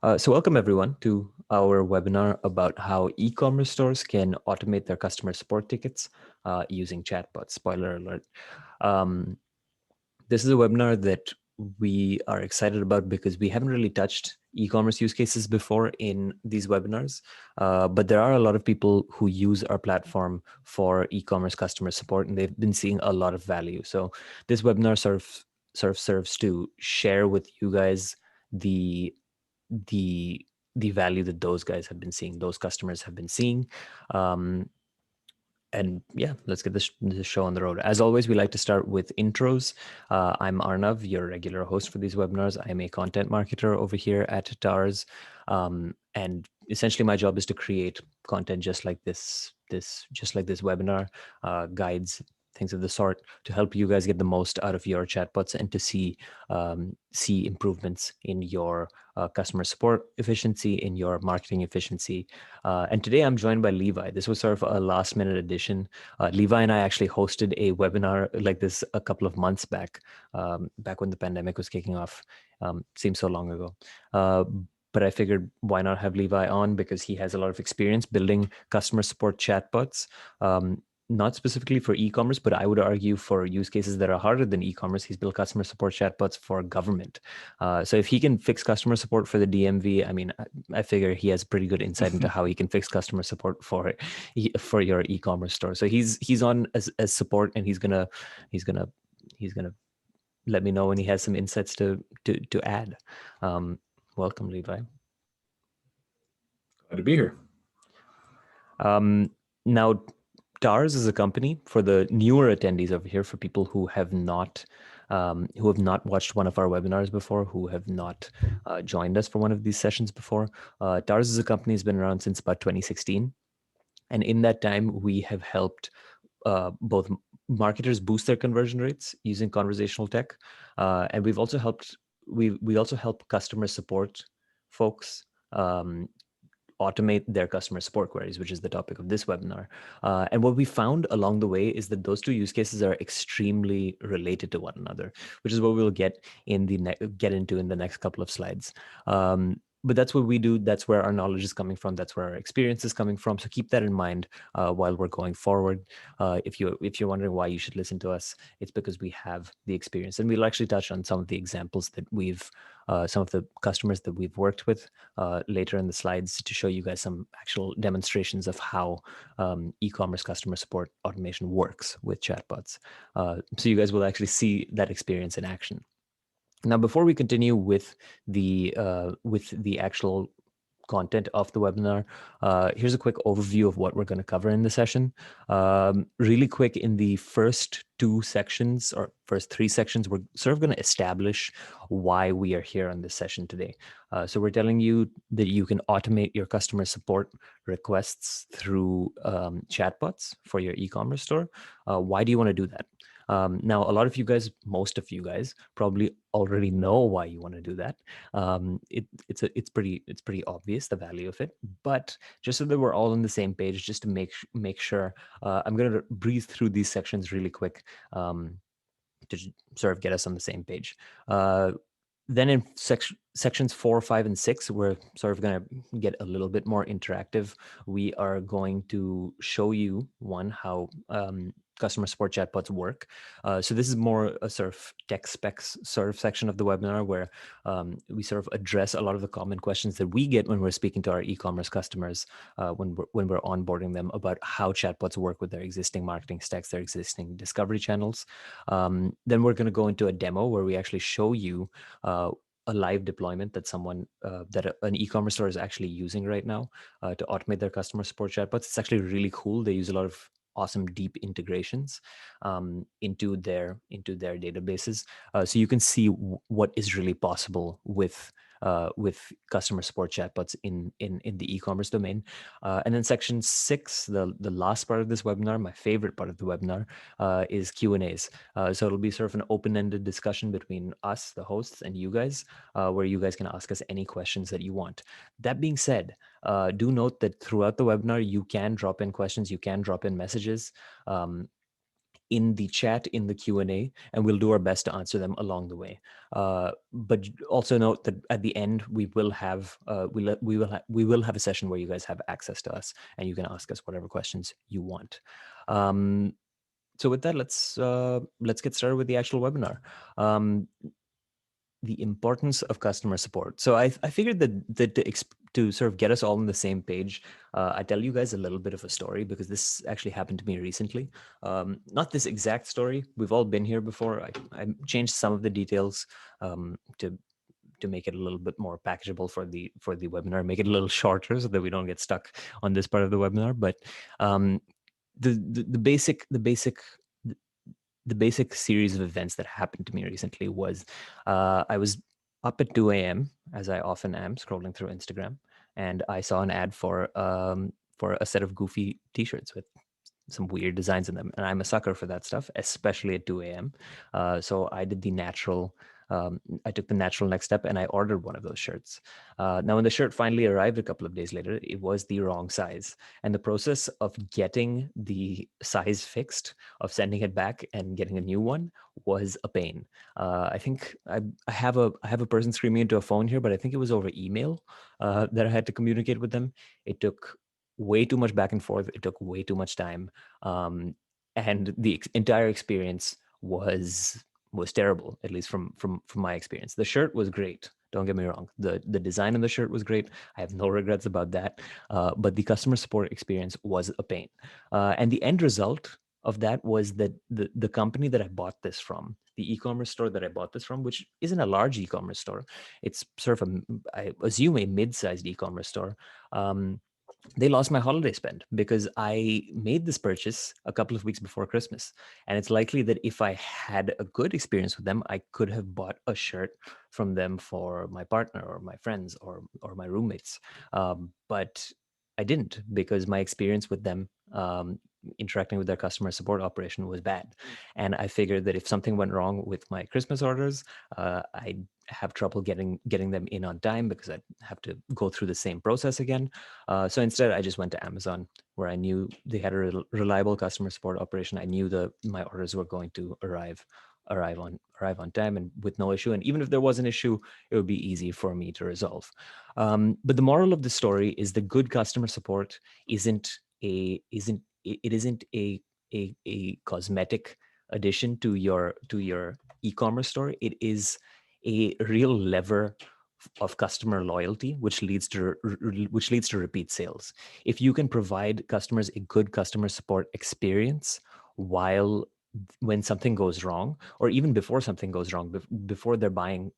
So welcome everyone to our webinar about how e-commerce stores can automate their customer support tickets using chatbots. Spoiler alert. Um, this is a webinar that we are excited about because we haven't really touched e-commerce use cases before in these webinars, but there are a lot of people who use our platform for e-commerce customer support, and they've been seeing a lot of value. So this webinar sort of serves to share with you guys the the the value that those guys have been seeing, those customers have been seeing. Um, and yeah, let's get this show on the road. As always, we like to start with intros. I'm Arnav, your regular host for these webinars. I'm a content marketer over here at TARS. And essentially my job is to create content just like this webinar, guides, things of the sort, to help you guys get the most out of your chatbots and to see improvements in your customer support efficiency, in your marketing efficiency. And today I'm joined by Levi. This was sort of a last minute addition. Levi and I actually hosted a webinar like this a couple of months back, back when the pandemic was kicking off. Seems so long ago. But I figured why not have Levi on, because he has a lot of experience building customer support chatbots. Not specifically for e-commerce, but I would argue for use cases that are harder than e-commerce. He's built customer support chatbots for government. So if he can fix customer support for the DMV, I mean, I figure he has pretty good insight into how he can fix customer support for your e-commerce store. So he's on as support, and he's gonna let me know when he has some insights to add. Welcome, Levi. Glad to be here. Now, TARS is a company, for the newer attendees over here, for people who have not watched one of our webinars before, who have not joined us for one of these sessions before. TARS is a company that's been around since about 2016. And in that time, we have helped both marketers boost their conversion rates using conversational tech. And we've also helped, we also help customer support folks automate their customer support queries, which is the topic of this webinar. And what we found along the way is that those two use cases are extremely related to one another, which is what we'll get into in the next couple of slides. But that's what we do. That's where our knowledge is coming from. That's where our experience is coming from. So keep that in mind while we're going forward. If you're wondering why you should listen to us, it's because we have the experience, and we'll actually touch on some of the examples that some of the customers that we've worked with later in the slides to show you guys some actual demonstrations of how e-commerce customer support automation works with chatbots. So you guys will actually see that experience in action. Now, before we continue with the actual content of the webinar, here's a quick overview of what we're going to cover in the session. Really quick, in the first two sections, or first three sections, we're sort of going to establish why we are here on this session today. So we're telling you that you can automate your customer support requests through chatbots for your e-commerce store. Why do you want to do that? Now, a lot of you guys, most of you guys, probably already know why you want to do that. It's pretty obvious, the value of it. But just so that we're all on the same page, just to make sure, I'm going to breeze through these sections really quick to sort of get us on the same page. Then in sections 4, 5, and 6, we're sort of going to get a little bit more interactive. We are going to show you, one, how customer support chatbots work. So this is more a sort of tech specs sort of section of the webinar, where we sort of address a lot of the common questions that we get when we're speaking to our e-commerce customers, when we're onboarding them, about how chatbots work with their existing marketing stacks, their existing discovery channels. Then we're going to go into a demo where we actually show you a live deployment that an e-commerce store is actually using right now to automate their customer support chatbots. It's actually really cool. They use a lot of awesome deep integrations into their databases, so you can see what is really possible with customer support chatbots in the e-commerce domain. And then section 6, the last part of this webinar, my favorite part of the webinar, is Q&As. So it'll be sort of an open-ended discussion between us, the hosts, and you guys, where you guys can ask us any questions that you want. That being said, do note that throughout the webinar, you can drop in questions, you can drop in messages. in the chat, in the Q&A, and we'll do our best to answer them along the way. But also note that at the end, we will have a session where you guys have access to us and you can ask us whatever questions you want. So with that, let's get started with the actual webinar. The importance of customer support. So I figured that to sort of get us all on the same page, I tell you guys a little bit of a story, because this actually happened to me recently. Not this exact story. We've all been here before. I changed some of the details to make it a little bit more packageable for the webinar, make it a little shorter so that we don't get stuck on this part of the webinar. But the basic series of events that happened to me recently was I was up at 2 a.m., as I often am, scrolling through Instagram, and I saw an ad for a set of goofy T-shirts with some weird designs in them, and I'm a sucker for that stuff, especially at 2 a.m. So I did the natural. I took the natural next step and I ordered one of those shirts. Now, when the shirt finally arrived a couple of days later, it was the wrong size. And the process of getting the size fixed, of sending it back and getting a new one, was a pain. I think I have a person screaming into a phone here, but I think it was over email that I had to communicate with them. It took way too much back and forth. It took way too much time, and the entire experience was terrible, at least from my experience. The shirt was great. Don't get me wrong. The design of the shirt was great. I have no regrets about that. But the customer support experience was a pain. And the end result of that was that the company that I bought this from, the e-commerce store that I bought this from, which isn't a large e-commerce store, it's sort of I assume a mid-sized e-commerce store. They lost my holiday spend because I made this purchase a couple of weeks before Christmas. And it's likely that if I had a good experience with them, I could have bought a shirt from them for my partner or my friends or my roommates. But I didn't, because my experience with them interacting with their customer support operation was bad. And I figured that if something went wrong with my Christmas orders, I'd have trouble getting them in on time, because I'd have to go through the same process again. So instead, I just went to Amazon, where I knew they had a reliable customer support operation. I knew my orders were going to arrive on time and with no issue. And even if there was an issue, it would be easy for me to resolve. But the moral of the story is that good customer support isn't a cosmetic addition to your e-commerce store. It is a real lever of customer loyalty, which leads to repeat sales. If you can provide customers a good customer support experience when something goes wrong, or even before something goes wrong, before they're buying,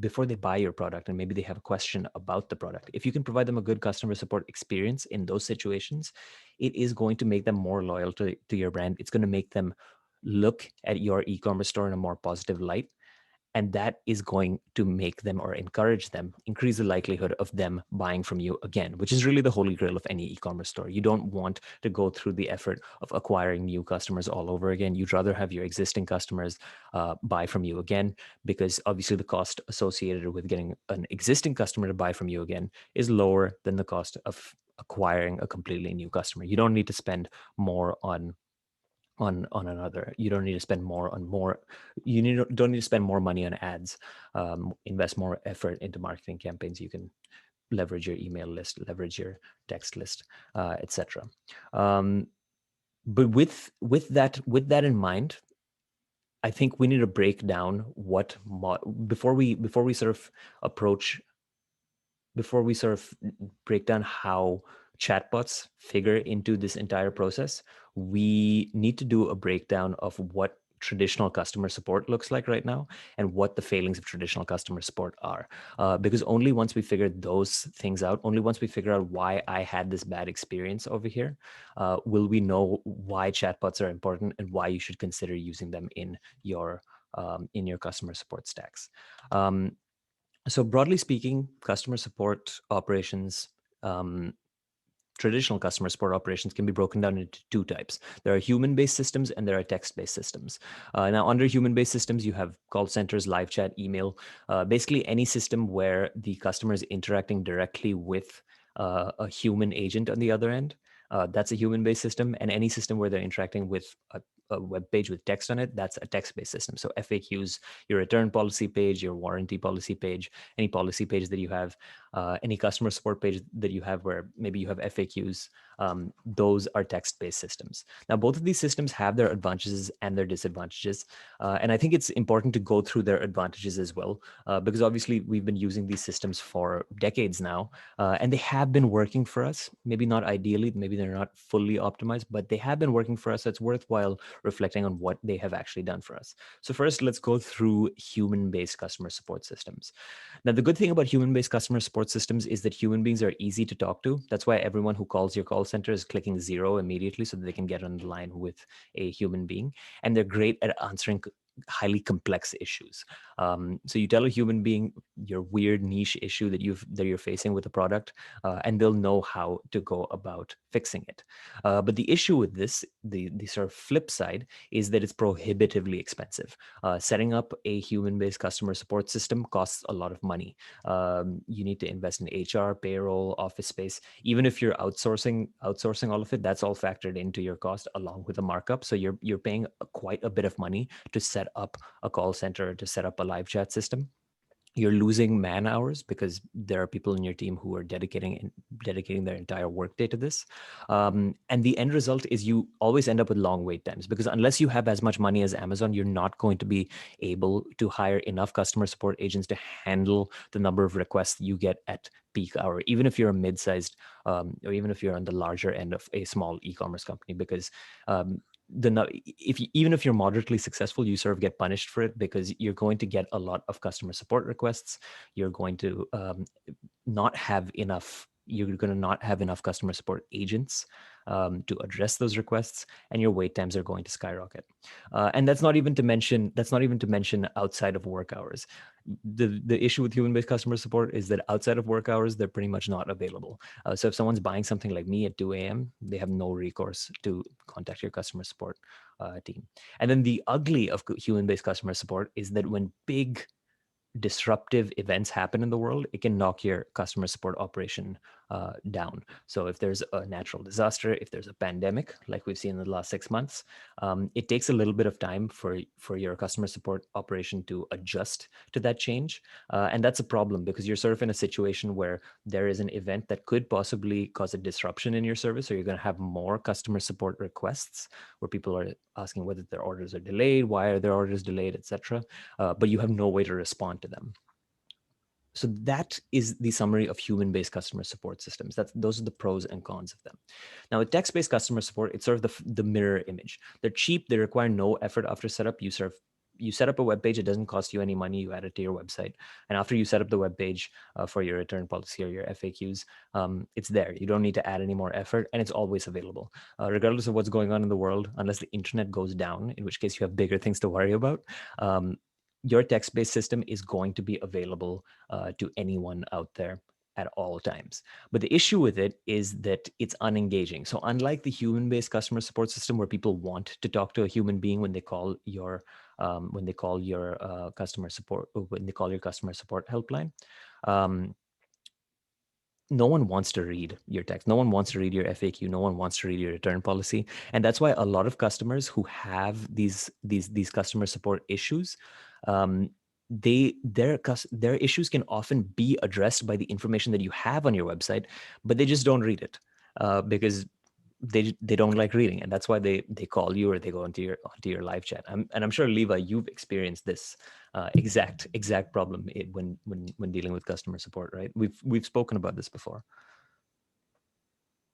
before they buy your product, and maybe they have a question about the product, if you can provide them a good customer support experience in those situations, it is going to make them more loyal to your brand. It's going to make them look at your e-commerce store in a more positive light. And that is going to make them, or encourage them, increase the likelihood of them buying from you again, which is really the holy grail of any e-commerce store. You don't want to go through the effort of acquiring new customers all over again. You'd rather have your existing customers buy from you again, because obviously the cost associated with getting an existing customer to buy from you again is lower than the cost of acquiring a completely new customer. You don't need to spend more on another. You don't need to spend more on more. Don't need to spend more money on ads. Invest more effort into marketing campaigns. You can leverage your email list, leverage your text list, etc. But with that in mind, I think we need to break down before we sort of approach before we sort of break down how chatbots figure into this entire process, we need to do a breakdown of what traditional customer support looks like right now and what the failings of traditional customer support are. Because only once we figure those things out, only once we figure out why I had this bad experience over here, will we know why chatbots are important and why you should consider using them in your customer support stacks. So broadly speaking, customer support operations, traditional customer support operations, can be broken down into two types. There are human-based systems and there are text-based systems. Now, under human-based systems, you have call centers, live chat, email, basically any system where the customer is interacting directly with a human agent on the other end. That's a human-based system, and any system where they're interacting with a web page with text on it, that's a text-based system. So FAQs, your return policy page, your warranty policy page, any policy page that you have, any customer support page that you have where maybe you have FAQs, those are text-based systems. Now, both of these systems have their advantages and their disadvantages. And I think it's important to go through their advantages as well, because obviously we've been using these systems for decades now, and they have been working for us. Maybe not ideally, maybe they're not fully optimized, but they have been working for us. So it's worthwhile reflecting on what they have actually done for us. So first, let's go through human-based customer support systems. Now, the good thing about human-based customer support systems is that human beings are easy to talk to. That's why everyone who calls your call center is clicking 0 immediately so that they can get on the line with a human being. And they're great at answering highly complex issues. So you tell a human being your weird niche issue that you're facing with a product, and they'll know how to go about fixing it. But the issue with this, the sort of flip side, is that it's prohibitively expensive. Setting up a human-based customer support system costs a lot of money. You need to invest in HR, payroll, office space. Even if you're outsourcing all of it, that's all factored into your cost along with a markup. So you're paying quite a bit of money to set up a call center, to set up a live chat system. You're losing man hours because there are people in your team who are dedicating their entire workday to this. And the end result is you always end up with long wait times, because unless you have as much money as Amazon, you're not going to be able to hire enough customer support agents to handle the number of requests you get at peak hour, even if you're a mid-sized, or even if you're on the larger end of a small e-commerce company, because even if you're moderately successful, you sort of get punished for it, because you're going to get a lot of customer support requests. You're going to not have enough. You're going to not have enough customer support agents to address those requests, and your wait times are going to skyrocket. And that's not even to mention outside of work hours. The issue with human-based customer support is that outside of work hours, they're pretty much not available. So if someone's buying something like me at 2 a.m., they have no recourse to contact your customer support team. And then the ugly of human-based customer support is that when big disruptive events happen in the world, it can knock your customer support operation down. So if there's a natural disaster, if there's a pandemic, like we've seen in the last 6 months, it takes a little bit of time for your customer support operation to adjust to that change. And that's a problem, because you're sort of in a situation where there is an event that could possibly cause a disruption in your service, or you're going to have more customer support requests where people are asking whether their orders are delayed, why are their orders delayed, etc. But you have no way to respond to them. So that is the summary of human-based customer support systems. Those are the pros and cons of them. Now, with text-based customer support, it's sort of the mirror image. They're cheap. They require no effort after setup. You set up a web page. It doesn't cost you any money. You add it to your website. And after you set up the web page for your return policy or your FAQs, it's there. You don't need to add any more effort, and it's always available, regardless of what's going on in the world, unless the internet goes down, in which case you have bigger things to worry about. Your text-based system is going to be available to anyone out there at all times. But the issue with it is that it's unengaging. So unlike the human-based customer support system, where people want to talk to a human being when they call your customer support, when they call your customer support helpline, no one wants to read your text. No one wants to read your FAQ. No one wants to read your return policy. And that's why a lot of customers who have these customer support issues, their issues can often be addressed by the information that you have on your website, but they just don't read it because they don't like reading, and that's why they call you or they go onto your live chat. And I'm sure, Levi, you've experienced this exact when dealing with customer support, right? We've spoken about this before.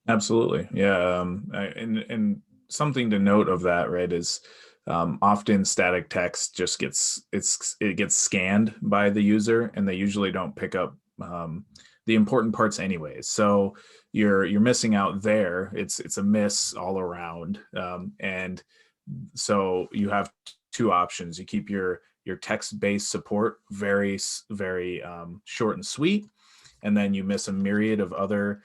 Absolutely, yeah. And something to note of that, right, is often static text just gets scanned by the user, and they usually don't pick up the important parts anyways. So you're missing out there. It's a miss all around. And so you have two options. You keep your text-based support very short and sweet, and then you miss a myriad of other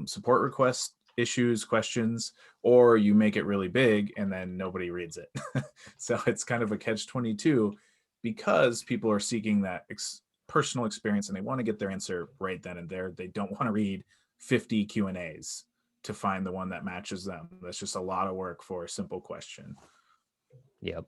support requests, issues, questions, or you make it really big and then nobody reads it. So it's kind of a catch-22, because people are seeking that personal experience and they want to get their answer right then and there. They don't want to read 50 Q&As to find the one that matches them. That's just a lot of work for a simple question. Yep.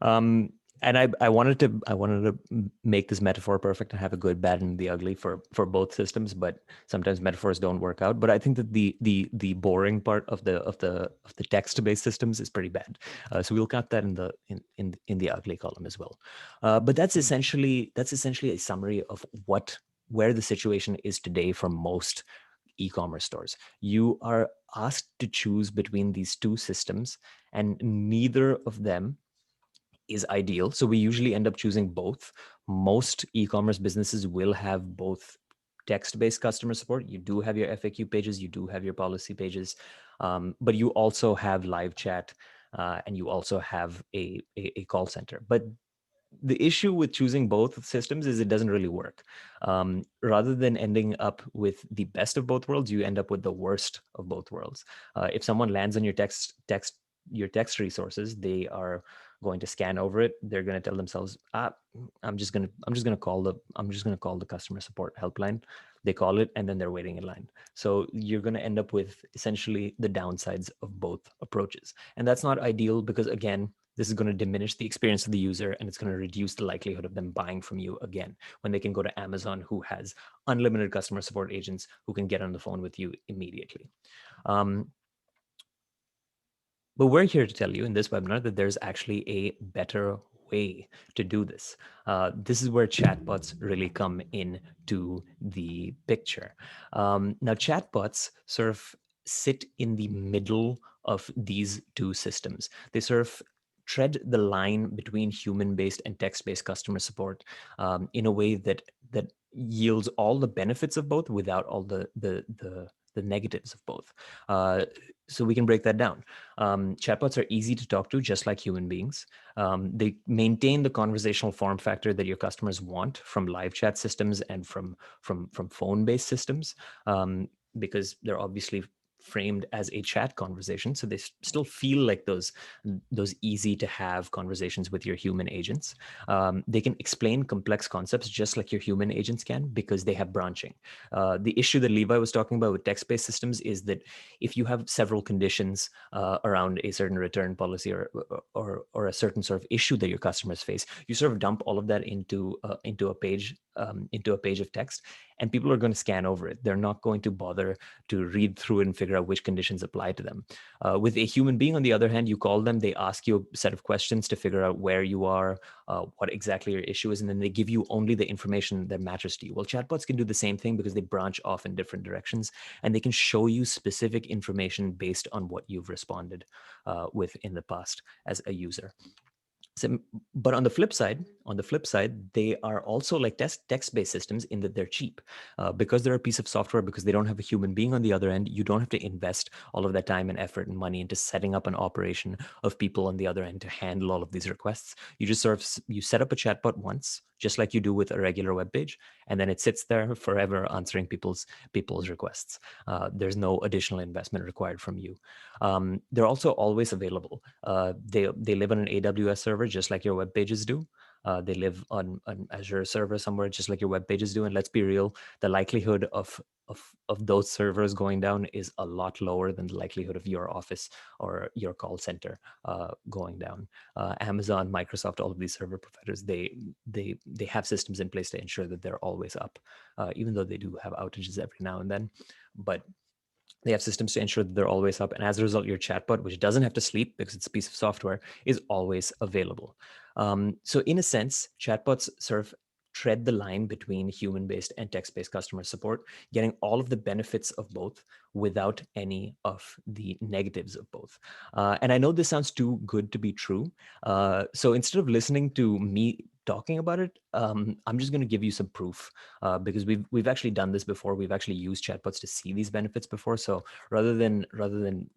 Um, and I wanted to make this metaphor perfect and have a good, bad, and the ugly for both systems, but sometimes metaphors don't work out. But I think that the boring part of the text based systems is pretty bad. So we'll cut that in the ugly column as well. But that's essentially a summary of where the situation is today for most e-commerce stores. You are asked to choose between these two systems, and neither of them is ideal. So we usually end up choosing both. Most e-commerce businesses will have both text-based customer support. You do have your FAQ pages, you do have your policy pages, but you also have live chat, and you also have a call center. But the issue with choosing both systems is it doesn't really work. Rather than ending up with the best of both worlds, you end up with the worst of both worlds. If someone lands on your text resources, they are going to scan over it. They're going to tell themselves, I'm just gonna call the customer support helpline. They call it, and then they're waiting in line. So you're going to end up with essentially the downsides of both approaches, and that's not ideal because, again, this is going to diminish the experience of the user, and it's going to reduce the likelihood of them buying from you again when they can go to Amazon, who has unlimited customer support agents who can get on the phone with you immediately. Um, but we're here to tell you in this webinar that there's actually a better way to do this. This is where chatbots really come into the picture. Now, chatbots sort of sit in the middle of these two systems. They sort of tread the line between human-based and text-based customer support in a way that yields all the benefits of both without all the negatives of both. So we can break that down. Chatbots are easy to talk to, just like human beings. They maintain the conversational form factor that your customers want from live chat systems and from phone-based systems, because they're obviously framed as a chat conversation, so they still feel like those easy to have conversations with your human agents. They can explain complex concepts just like your human agents can because they have branching. The issue that Levi was talking about with text-based systems is that if you have several conditions around a certain return policy or a certain sort of issue that your customers face, you sort of dump all of that into a page of text, and people are going to scan over it. They're not going to bother to read through it and figure out which conditions apply to them. With a human being, on the other hand, you call them, they ask you a set of questions to figure out where you are, what exactly your issue is, and then they give you only the information that matters to you. Well, chatbots can do the same thing because they branch off in different directions, and they can show you specific information based on what you've responded with in the past as a user. So, but on the flip side, they are also like text-based systems in that they're cheap. Because they're a piece of software, because they don't have a human being on the other end, you don't have to invest all of that time and effort and money into setting up an operation of people on the other end to handle all of these requests. You just sort of you set up a chatbot once, just like you do with a regular web page, and then it sits there forever answering people's requests. There's no additional investment required from you. They're also always available. They live on an AWS server just like your web pages do. They live on an Azure server somewhere just like your web pages do. And let's be real, the likelihood of those servers going down is a lot lower than the likelihood of your office or your call center going down. Amazon, Microsoft, all of these server providers, they have systems in place to ensure that they're always up, even though they do have outages every now and then. But they have systems to ensure that they're always up. And as a result, your chatbot, which doesn't have to sleep because it's a piece of software, is always available. So in a sense, chatbots sort of tread the line between human-based and text-based customer support, getting all of the benefits of both without any of the negatives of both. And I know this sounds too good to be true. So instead of listening to me talking about it, I'm just going to give you some proof, because we've actually done this before. We've actually used chatbots to see these benefits before. So rather than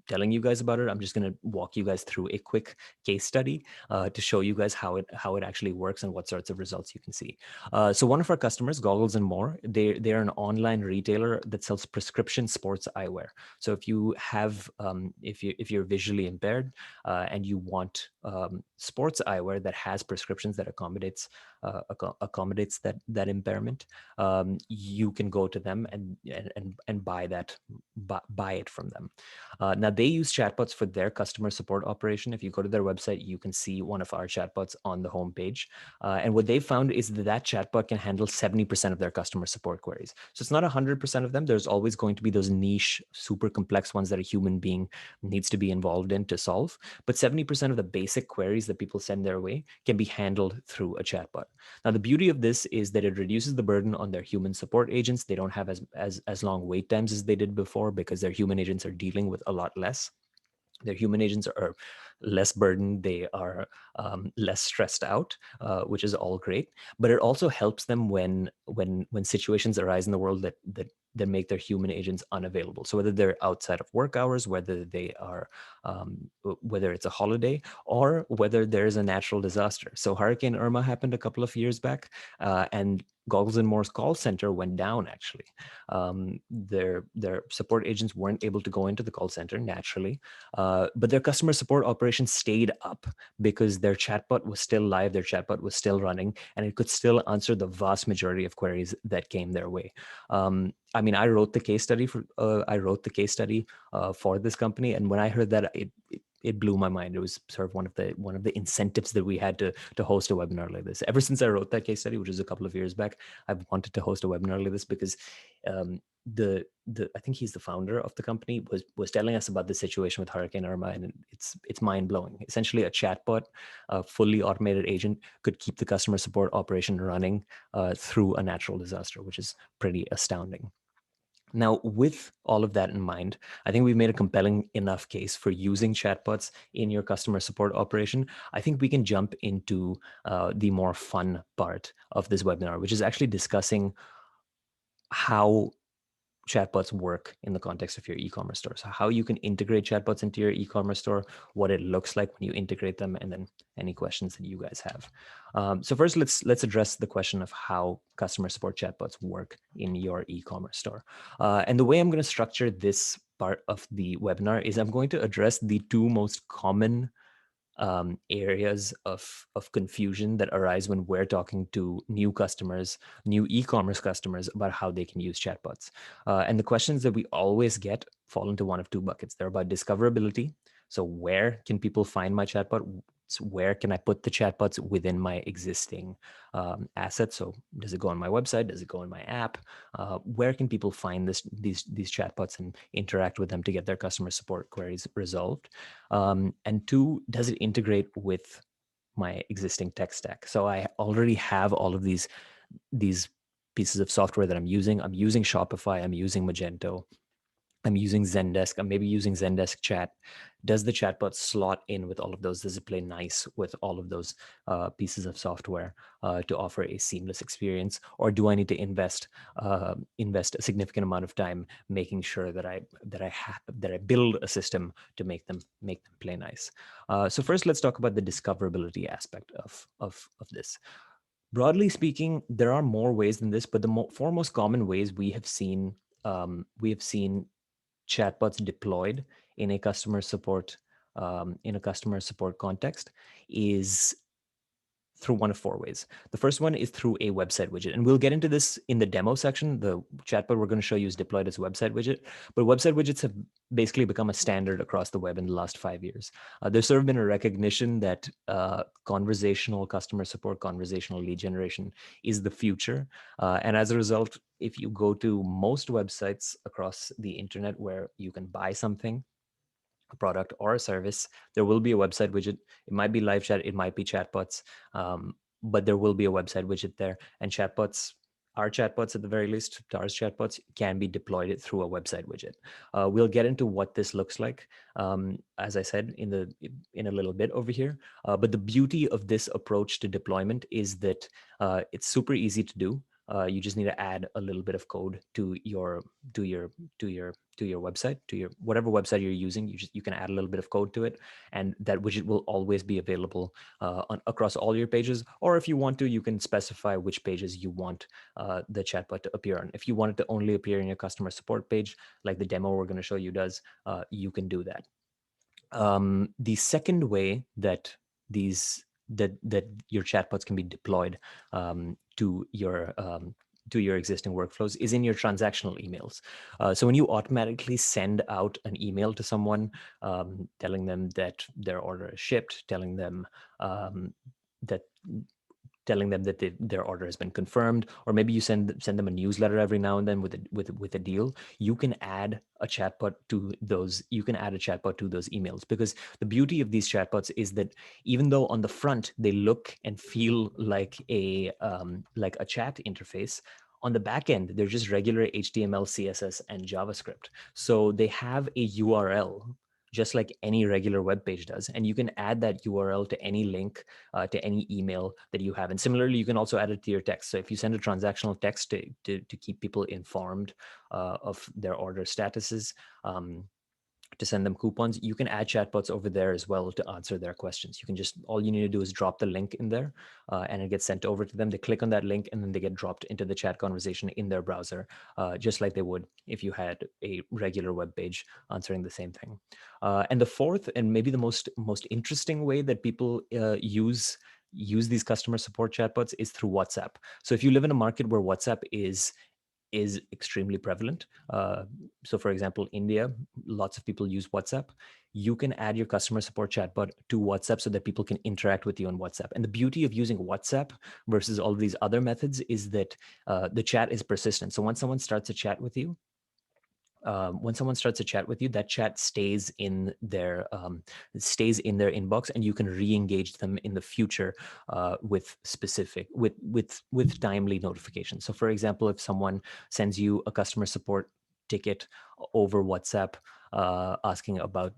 telling you guys about it, I'm just going to walk you guys through a quick case study to show you guys how it actually works and what sorts of results you can see. So one of our customers, Goggles and More, they're an online retailer that sells prescription sports eyewear. So if you have if you're visually impaired and you want sports eyewear that has prescriptions that accommodates accommodates that impairment, you can go to them and buy it from them. Now they use chatbots for their customer support operation. If you go to their website, you can see one of our chatbots on the homepage. And what they found is that chatbot can handle 70% of their customer support queries. So it's not 100% of them. There's always going to be those niche, super complex ones that a human being needs to be involved in to solve. But 70% of the basic queries that people send their way can be handled through a chatbot. Now, the beauty of this is that it reduces the burden on their human support agents. They don't have as long wait times as they did before because their human agents are dealing with a lot less. Their human agents are less burdened. They are less stressed out, which is all great. But it also helps them when situations arise in the world that make their human agents unavailable. So whether they're outside of work hours, whether they are whether it's a holiday, or whether there's a natural disaster. So Hurricane Irma happened a couple of years back, and Goggles and More's call center went down. Actually, their support agents weren't able to go into the call center naturally, but their customer support operations stayed up because their chatbot was still live, their chatbot was still running, and it could still answer the vast majority of queries that came their way. I mean, I wrote the case study for this company, and when I heard that, it blew my mind. It was sort of one of the incentives that we had to host a webinar like this. Ever since I wrote that case study, which was a couple of years back, I've wanted to host a webinar like this because the I think he's the founder of the company was telling us about the situation with Hurricane Irma, and it's mind blowing. Essentially, a chatbot, a fully automated agent, could keep the customer support operation running through a natural disaster, which is pretty astounding. Now, with all of that in mind, I think we've made a compelling enough case for using chatbots in your customer support operation. I think we can jump into the more fun part of this webinar, which is actually discussing how chatbots work in the context of your e-commerce store. So how you can integrate chatbots into your e-commerce store, what it looks like when you integrate them, and then any questions that you guys have. So first, let's address the question of how customer support chatbots work in your e-commerce store. And the way I'm going to structure this part of the webinar is I'm going to address the two most common areas of confusion that arise when we're talking to new customers, new e-commerce customers, about how they can use chatbots. And the questions that we always get fall into one of two buckets. They're about discoverability. So where can people find my chatbot? Where can I put the chatbots within my existing assets? So does it go on my website? Does it go in my app? Where can people find these chatbots and interact with them to get their customer support queries resolved? And two, does it integrate with my existing tech stack? So I already have all of these pieces of software that I'm using. I'm using Shopify. I'm using Magento. I'm using Zendesk. I'm maybe using Zendesk Chat. Does the chatbot slot in with all of those? Does it play nice with all of those pieces of software to offer a seamless experience? Or do I need to invest a significant amount of time making sure that I build a system to make them play nice? So first, let's talk about the discoverability aspect of this. Broadly speaking, there are more ways than this, but the four most common ways we have seen chatbots deployed in a customer support context is through one of four ways. The first one is through a website widget, and we'll get into this in the demo section. The chatbot we're going to show you is deployed as a website widget, but website widgets have basically become a standard across the web in the last 5 years. There's sort of been a recognition that conversational customer support, conversational lead generation is the future, and as a result, if you go to most websites across the internet where you can buy something, a product or a service, there will be a website widget. It might be live chat, it might be chatbots, but there will be a website widget there. And our chatbots at the very least, Dar's chatbots, can be deployed through a website widget. We'll get into what this looks like, as I said, in a little bit over here. But the beauty of this approach to deployment is that it's super easy to do. You just need to add a little bit of code to your website, to your whatever website you're using. You can add a little bit of code to it, and that widget will always be available across all your pages. Or if you want to, you can specify which pages you want the chatbot to appear on. If you want it to only appear in your customer support page, like the demo we're going to show you does, you can do that. The second way that these that your chatbots can be deployed to your existing workflows is in your transactional emails. So when you automatically send out an email to someone, telling them that their order is shipped, um, that telling them that their order has been confirmed, or maybe you send them a newsletter every now and then with a deal. You can add a chatbot to those. You can add a chatbot to those emails, because the beauty of these chatbots is that even though on the front they look and feel like a chat interface, on the back end they're just regular HTML, CSS, and JavaScript. So they have a URL just like any regular web page does, and you can add that URL to any link, to any email that you have. And similarly, you can also add it to your text. So if you send a transactional text to keep people informed of their order statuses, to send them coupons, you can add chatbots over there as well to answer their questions. You can just, all you need to do is drop the link in there, and it gets sent over to them. They click on that link and then they get dropped into the chat conversation in their browser, just like they would if you had a regular web page answering the same thing. And the fourth, and maybe the most interesting way that people use these customer support chatbots is through WhatsApp. So if you live in a market where WhatsApp is extremely prevalent. So for example, India, lots of people use WhatsApp. You can add your customer support chatbot to WhatsApp so that people can interact with you on WhatsApp. And the beauty of using WhatsApp versus all of these other methods is that the chat is persistent. So once someone starts a chat with you, that chat stays in their inbox, and you can re-engage them in the future with timely notifications. So, for example, if someone sends you a customer support ticket over WhatsApp, asking about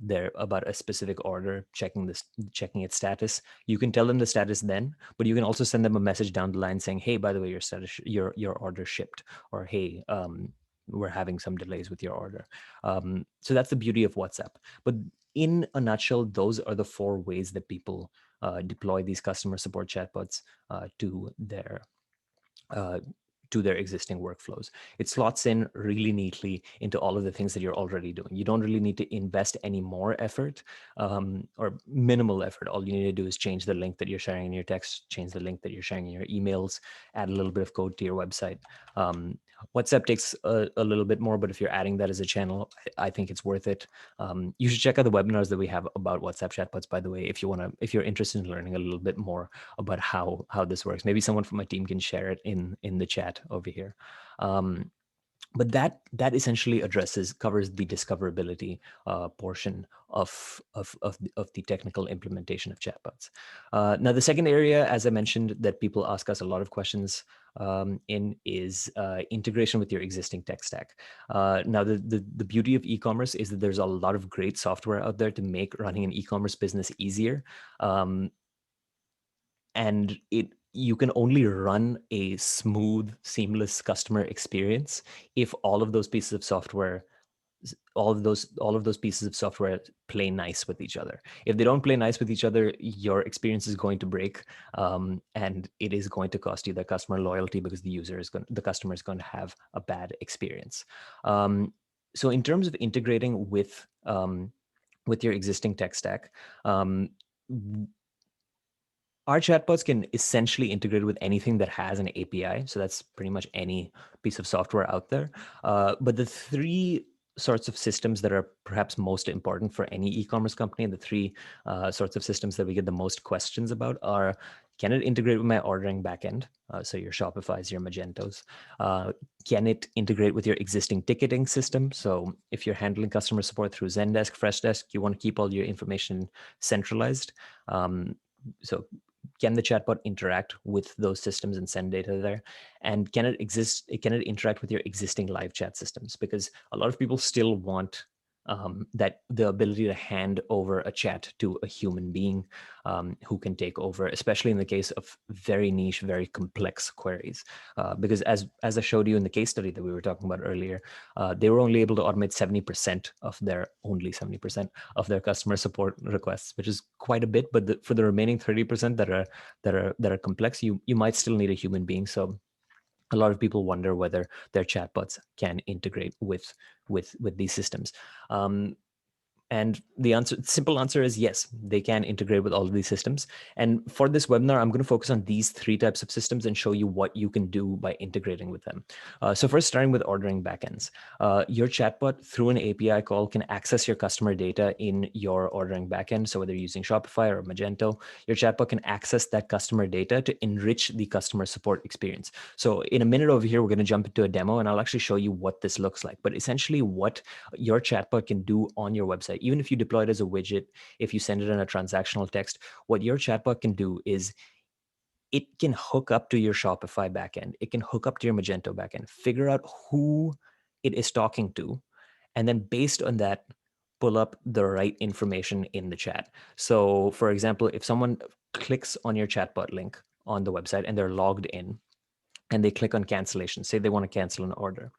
a specific order, checking its status, you can tell them the status then, but you can also send them a message down the line saying, "Hey, by the way, your order shipped," or "Hey, we're having some delays with your order." So that's the beauty of WhatsApp. But in a nutshell, those are the four ways that people deploy these customer support chatbots to their uh, existing workflows. It slots in really neatly into all of the things that you're already doing. You don't really need to invest any more effort, or minimal effort. All you need to do is change the link that you're sharing in your text, change the link that you're sharing in your emails, add a little bit of code to your website. WhatsApp takes a little bit more, but if you're adding that as a channel, I think it's worth it. You should check out the webinars that we have about WhatsApp chatbots, by the way, if you're interested in learning a little bit more about how this works. Maybe someone from my team can share it in the chat over here. But that essentially covers the discoverability portion of the technical implementation of chatbots. Now, the second area, as I mentioned, that people ask us a lot of questions in is integration with your existing tech stack. Now, the beauty of e-commerce is that there's a lot of great software out there to make running an e-commerce business easier. And you can only run a smooth, seamless customer experience if all of those pieces of software play nice with each other. If they don't play nice with each other, your experience is going to break, and it is going to cost you the customer loyalty, because the customer is going to have a bad experience. So in terms of integrating with your existing tech stack, our chatbots can essentially integrate with anything that has an API. So that's pretty much any piece of software out there. But the three sorts of systems that are perhaps most important for any e-commerce company, the three sorts of systems that we get the most questions about are: can it integrate with my ordering backend? So your Shopify's, your Magentos. Can it integrate with your existing ticketing system? So if you're handling customer support through Zendesk, Freshdesk, you want to keep all your information centralized. So can the chatbot interact with those systems and send data there? And can it interact with your existing live chat systems? Because a lot of people still want that the ability to hand over a chat to a human being who can take over, especially in the case of very niche, very complex queries. Because as I showed you in the case study that we were talking about earlier, they were only able to automate 70% of their customer support requests, which is quite a bit. But for the remaining 30% that are complex, you might still need a human being. So a lot of people wonder whether their chatbots can integrate with these systems. And the simple answer is yes, they can integrate with all of these systems. And for this webinar, I'm going to focus on these three types of systems and show you what you can do by integrating with them. So first, starting with ordering backends. Your chatbot through an API call can access your customer data in your ordering backend. So whether you're using Shopify or Magento, your chatbot can access that customer data to enrich the customer support experience. So in a minute over here, we're going to jump into a demo and I'll actually show you what this looks like. But essentially what your chatbot can do on your website, even if you deploy it as a widget, if you send it in a transactional text, what your chatbot can do is it can hook up to your Shopify backend. It can hook up to your Magento backend, figure out who it is talking to, and then based on that, pull up the right information in the chat. So for example, if someone clicks on your chatbot link on the website and they're logged in and they click on cancellation, say they want to cancel an order,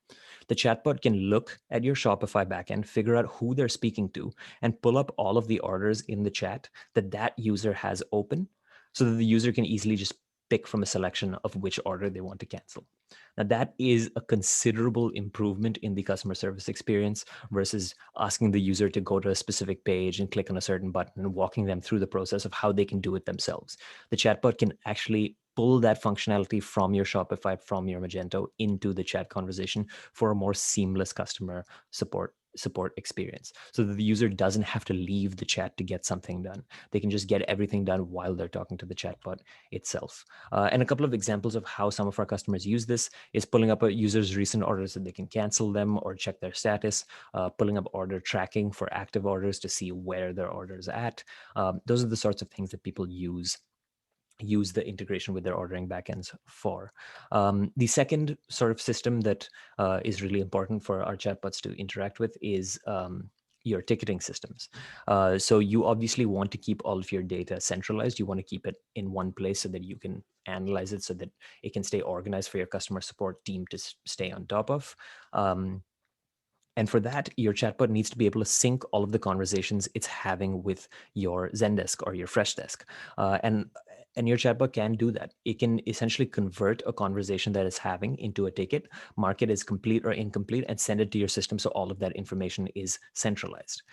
the chatbot can look at your Shopify backend, figure out who they're speaking to, and pull up all of the orders in the chat that that user has open so that the user can easily just pick from a selection of which order they want to cancel. Now, that is a considerable improvement in the customer service experience versus asking the user to go to a specific page and click on a certain button and walking them through the process of how they can do it themselves. The chatbot can actually pull that functionality from your Shopify, from your Magento into the chat conversation for a more seamless customer support experience so that the user doesn't have to leave the chat to get something done. They can just get everything done while they're talking to the chatbot itself. And a couple of examples of how some of our customers use this is pulling up a user's recent orders so they can cancel them or check their status, pulling up order tracking for active orders to see where their orders at. Those are the sorts of things that people use the integration with their ordering backends for. The second sort of system that is really important for our chatbots to interact with is your ticketing systems. So you obviously want to keep all of your data centralized. You want to keep it in one place so that you can analyze it so that it can stay organized for your customer support team to stay on top of. And for that, your chatbot needs to be able to sync all of the conversations it's having with your Zendesk or your Freshdesk. And your chatbot can do that. It can essentially convert a conversation that it's having into a ticket, mark it as complete or incomplete, and send it to your system so all of that information is centralized.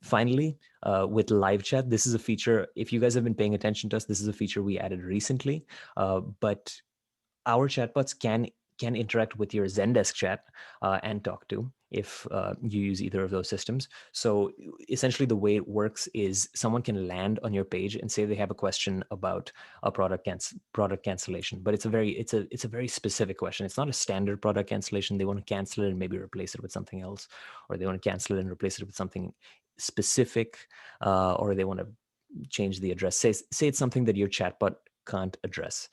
Finally, with live chat, this is a feature, if you guys have been paying attention to us, this is a feature we added recently, but our chatbots can interact with your Zendesk chat and talk to if you use either of those systems. So essentially the way it works is someone can land on your page and say they have a question about a product cancellation, but it's a very specific question. It's not a standard product cancellation. They want to cancel it and maybe replace it with something else, or they want to cancel it and replace it with something specific, or they want to change the address. Say it's something that your chatbot can't address.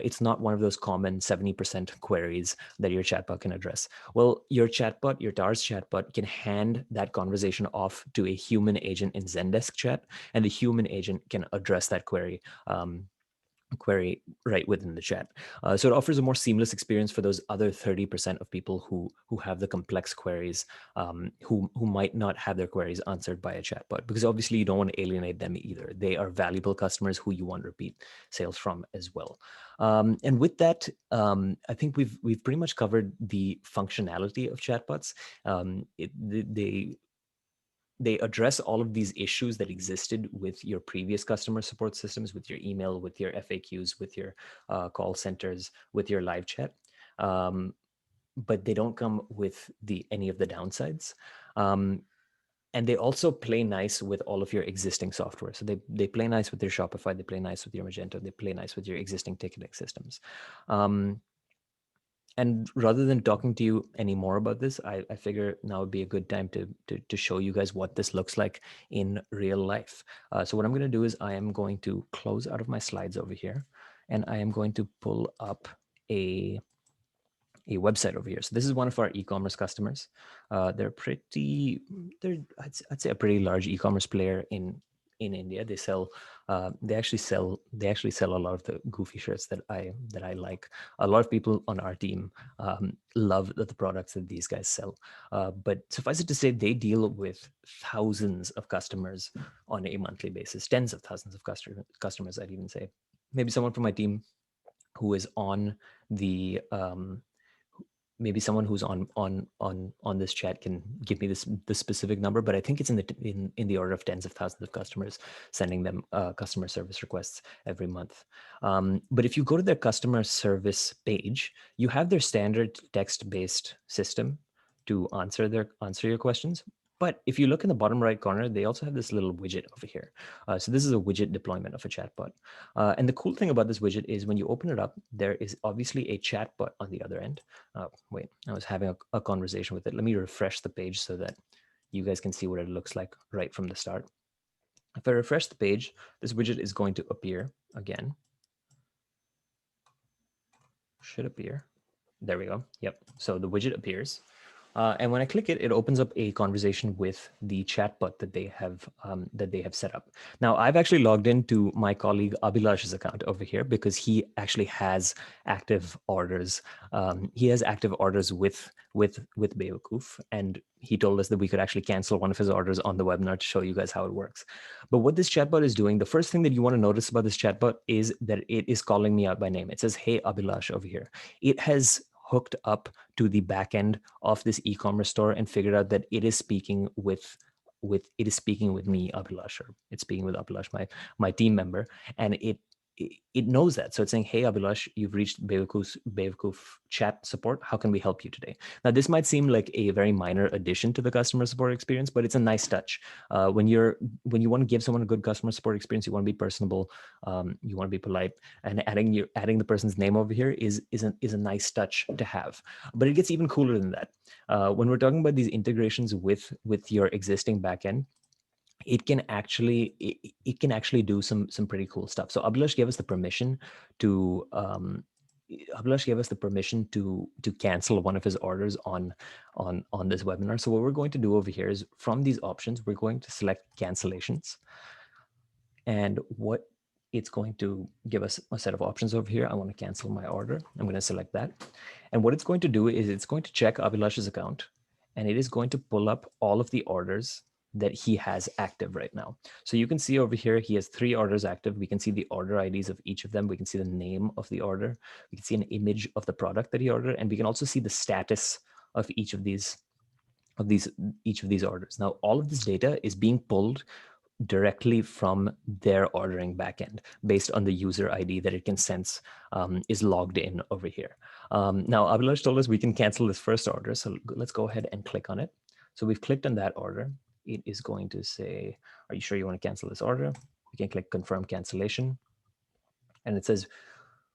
It's not one of those common 70% queries that your chatbot can address. Well, your chatbot, your TARS chatbot, can hand that conversation off to a human agent in Zendesk chat, and the human agent can address that query right within the chat. So it offers a more seamless experience for those other 30% of people who have the complex queries, who might not have their queries answered by a chatbot, because obviously you don't want to alienate them either. They are valuable customers who you want repeat sales from as well. And with that, I think we've pretty much covered the functionality of chatbots. They address all of these issues that existed with your previous customer support systems, with your email, with your FAQs, with your call centers, with your live chat. But they don't come with any of the downsides. And they also play nice with all of your existing software. So they play nice with your Shopify, they play nice with your Magento, they play nice with your existing ticketing systems. And rather than talking to you any more about this, I figure now would be a good time to show you guys what this looks like in real life. So what I'm going to do is I am going to close out of my slides over here, and I am going to pull up a website over here. So this is one of our e-commerce customers. They're I'd say a pretty large e-commerce player in India. They actually sell a lot of the goofy shirts that I like. A lot of people on our team love the products that these guys sell. But suffice it to say, they deal with thousands of customers on a monthly basis, tens of thousands of customers, I'd even say. Maybe someone from my team who is on the maybe someone who's on this chat can give me this specific number, but I think it's in the order of tens of thousands of customers sending them customer service requests every month. But if you go to their customer service page, you have their standard text-based system to answer your questions. But if you look in the bottom right corner, they also have this little widget over here. So this is a widget deployment of a chatbot. And the cool thing about this widget is when you open it up, there is obviously a chatbot on the other end. Wait, I was having a conversation with it. Let me refresh the page so that you guys can see what it looks like right from the start. If I refresh the page, this widget is going to appear again. Should appear. There we go. Yep. So the widget appears. And when I click it, it opens up a conversation with the chatbot that they have set up. Now, I've actually logged into my colleague Abhilash's account over here because he actually has active orders. He has active orders with Bewakoof, and he told us that we could actually cancel one of his orders on the webinar to show you guys how it works. But what this chatbot is doing, the first thing that you want to notice about this chatbot is that it is calling me out by name. It says, "Hey, Abhilash," over here. It has hooked up to the back end of this e-commerce store and figured out that it is speaking with me, Abhilash, or it's speaking with Abhilash, my team member, and it knows that. So it's saying, "Hey, Abhilash, you've reached Bewakoof chat support. How can we help you today?" Now, this might seem like a very minor addition to the customer support experience, but it's a nice touch. When you want to give someone a good customer support experience, you want to be personable, you want to be polite, and adding the person's name over here is a nice touch to have. But it gets even cooler than that. When we're talking about these integrations with your existing backend, it can actually do some pretty cool stuff. So Abhilash gave us the permission to cancel one of his orders on this webinar. So what we're going to do over here is, from these options, we're going to select cancellations, and what it's going to give us a set of options over here. I want to cancel my order. I'm going to select that, and what it's going to do is it's going to check Abhilash's account, and it is going to pull up all of the orders that he has active right now. So you can see over here, he has 3 orders active. We can see the order IDs of each of them. We can see the name of the order. We can see an image of the product that he ordered, and we can also see the status of each of these orders. Now, all of this data is being pulled directly from their ordering backend based on the user ID that it can sense is logged in over here. Now, Abhilash told us we can cancel this first order. So let's go ahead and click on it. So we've clicked on that order. It is going to say, "Are you sure you want to cancel this order?" We can click confirm cancellation. And it says,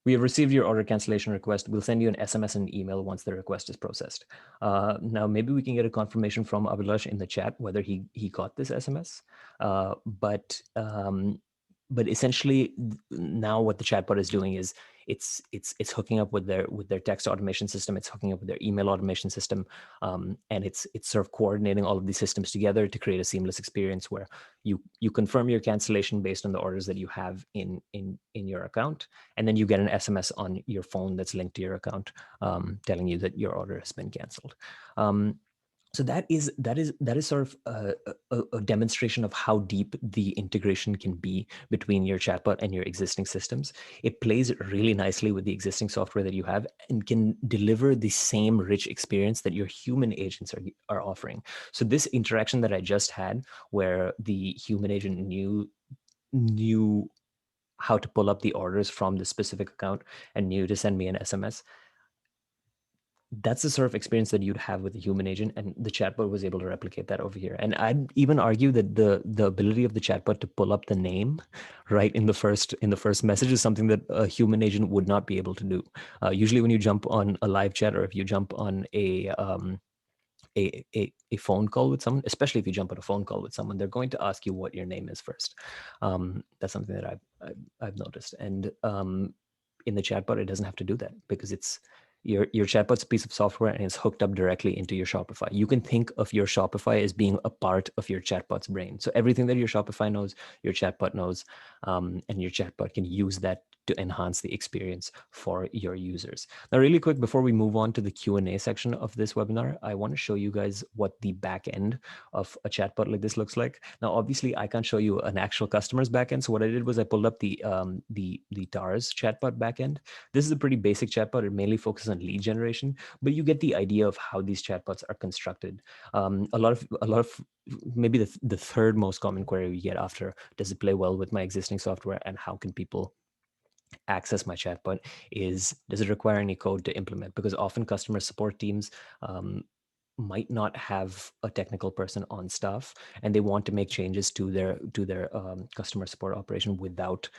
"We have received your order cancellation request. We'll send you an SMS and email once the request is processed." Now, maybe we can get a confirmation from Abhilash in the chat whether he got this SMS. But essentially, now what the chatbot is doing is it's hooking up with their text automation system. It's hooking up with their email automation system, and it's sort of coordinating all of these systems together to create a seamless experience where you confirm your cancellation based on the orders that you have in your account, and then you get an SMS on your phone that's linked to your account, telling you that your order has been canceled. So that is sort of a demonstration of how deep the integration can be between your chatbot and your existing systems. It plays really nicely with the existing software that you have and can deliver the same rich experience that your human agents are offering. So this interaction that I just had, where the human agent knew how to pull up the orders from the specific account and knew to send me an SMS, that's the sort of experience that you'd have with a human agent, and the chatbot was able to replicate that over here. And I'd even argue that the ability of the chatbot to pull up the name right in the first message is something that a human agent would not be able to do. Usually when you jump on a live chat, or if you jump on a phone call with someone, especially if you jump on a phone call with someone, they're going to ask you what your name is first. That's something that I've noticed. And in the chatbot, it doesn't have to do that because it's your chatbot's a piece of software and it's hooked up directly into your Shopify. You can think of your Shopify as being a part of your chatbot's brain. So everything that your Shopify knows, your chatbot knows, and your chatbot can use that to enhance the experience for your users. Now, really quick, before we move on to the Q&A section of this webinar, I want to show you guys what the back end of a chatbot like this looks like. Now, obviously, I can't show you an actual customer's backend. So what I did was I pulled up the TARS chatbot backend. This is a pretty basic chatbot. It mainly focuses on lead generation, but you get the idea of how these chatbots are constructed. A lot of maybe the third most common query we get after, does it play well with my existing software, and how can people access my chatbot, is, does it require any code to implement? Because often customer support teams might not have a technical person on staff, and they want to make changes to their customer support operation without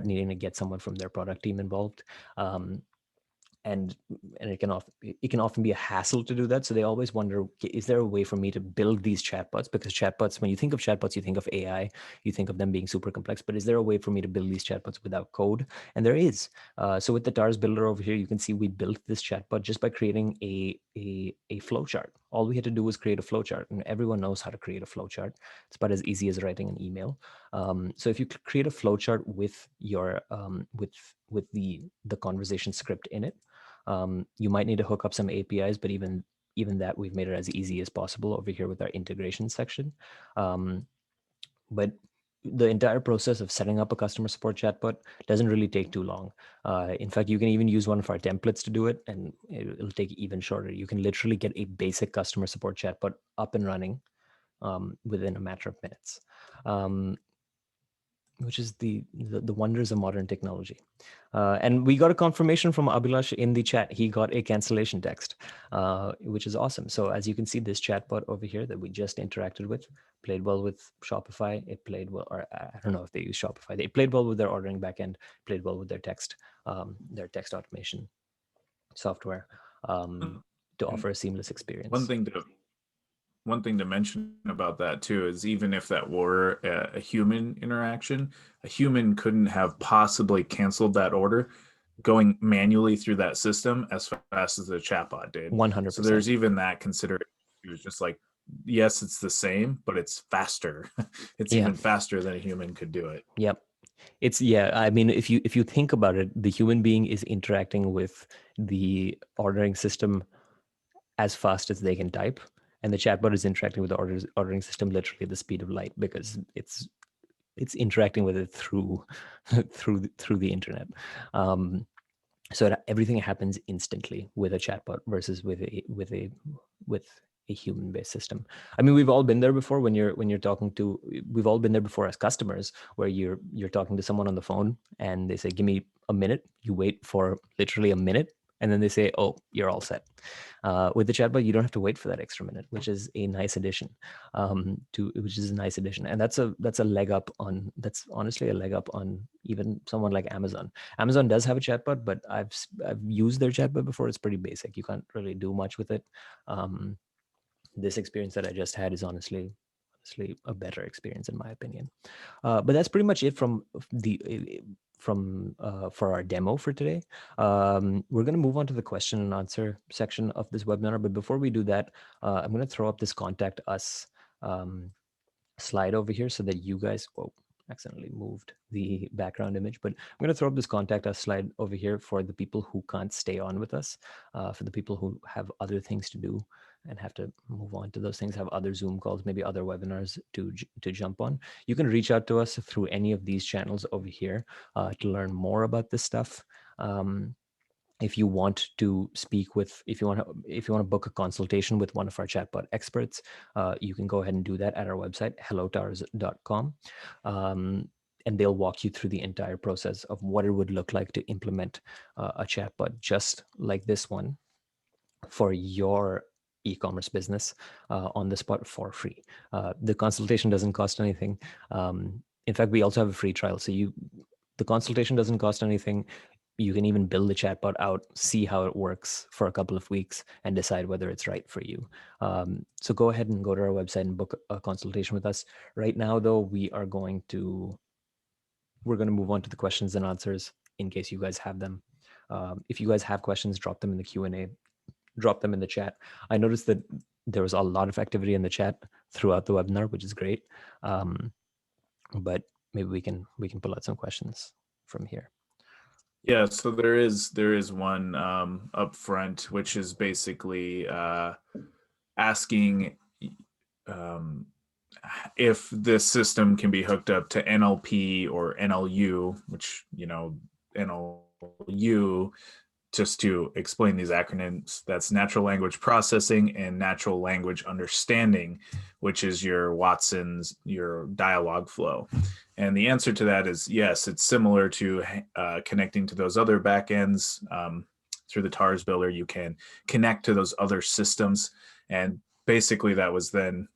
needing to get someone from their product team involved. And it can often be a hassle to do that. So they always wonder, is there a way for me to build these chatbots? Because chatbots, when you think of chatbots, you think of AI, you think of them being super complex, but is there a way for me to build these chatbots without code? And there is. So with the TARS builder over here, you can see we built this chatbot just by creating a flowchart. All we had to do was create a flowchart, and everyone knows how to create a flowchart. It's about as easy as writing an email. So if you create a flowchart with your with the conversation script in it, you might need to hook up some APIs, but even that, we've made it as easy as possible over here with our integration section. But the entire process of setting up a customer support chatbot doesn't really take too long. In fact, you can even use one of our templates to do it, and it'll take even shorter. You can literally get a basic customer support chatbot up and running within a matter of minutes. Which is the wonders of modern technology. And we got a confirmation from Abhilash in the chat. He got a cancellation text, which is awesome. So as you can see, this chatbot over here that we just interacted with played well with Shopify. It played well, or I don't know if they use Shopify. They played well with their ordering backend, played well with their text automation software to And offer a seamless one experience. thing to one thing to mention about that too is, even if that were a human interaction, a human couldn't have possibly canceled that order going manually through that system as fast as the chatbot did. So 100%. there's even that consideration. It was just like, yes, it's the same, but it's faster. It's Yeah. even faster than a human could do it. Yep. I mean, if you think about it, the human being is interacting with the ordering system as fast as they can type, and the chatbot is interacting with the ordering system literally at the speed of light, because it's interacting with it through through the internet. So everything happens instantly with a chatbot versus with a human-based system. I mean, we've all been there before when you're talking to. We've all been there before as customers, where you're talking to someone on the phone and they say, "Give me a minute." You wait for literally a minute, and then they say, "Oh, you're all set." With the chatbot, you don't have to wait for that extra minute, which is a nice addition. And that's a leg up on. That's honestly a leg up on even someone like Amazon. Amazon does have a chatbot, but I've used their chatbot before. It's pretty basic. You can't really do much with it. This experience that I just had is honestly a better experience in my opinion. But that's pretty much it for our demo for today. We're going to move on to the question and answer section of this webinar. But before we do that, I'm going to throw up this contact us slide over here so that you guys, accidentally moved the background image, but I'm going to throw up this contact us slide over here for the people who can't stay on with us, for the people who have other things to do and have to move on to those things, have other Zoom calls, maybe other webinars to jump on. You can reach out to us through any of these channels over here to learn more about this stuff. If you want to speak with, if you want to book a consultation with one of our chatbot experts, you can go ahead and do that at our website, hellotars.com. And they'll walk you through the entire process of what it would look like to implement a chatbot just like this one for your e-commerce business on the spot for free. The consultation doesn't cost anything. In fact, we also have a free trial. So the consultation doesn't cost anything. You can even build the chatbot out, see how it works for a couple of weeks, and decide whether it's right for you. So go ahead and go to our website and book a consultation with us. Right now, though, we're going to move on to the questions and answers in case you guys have them. If you guys have questions, drop them in the Q&A, drop them in the chat. I noticed that there was a lot of activity in the chat throughout the webinar, which is great. But maybe we can pull out some questions from here. Yeah, so there is one up front, which is basically asking um, if this system can be hooked up to NLP or NLU, which NLU, just to explain these acronyms, that's natural language processing and natural language understanding, which is your dialogue flow. And the answer to that is yes, it's similar to connecting to those other backends through the TARS builder. You can connect to those other systems. And basically, that was then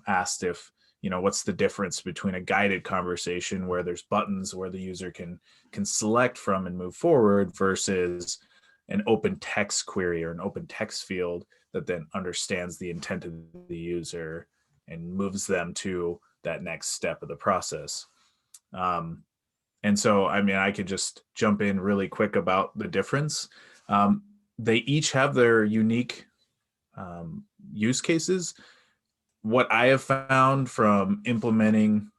asked if, what's the difference between a guided conversation where there's buttons where the user can select from and move forward versus an open text query or an open text field that then understands the intent of the user and moves them to that next step of the process. Um, and so, I mean, I could just jump in really quick about the difference. They each have their unique use cases. What I have found from implementing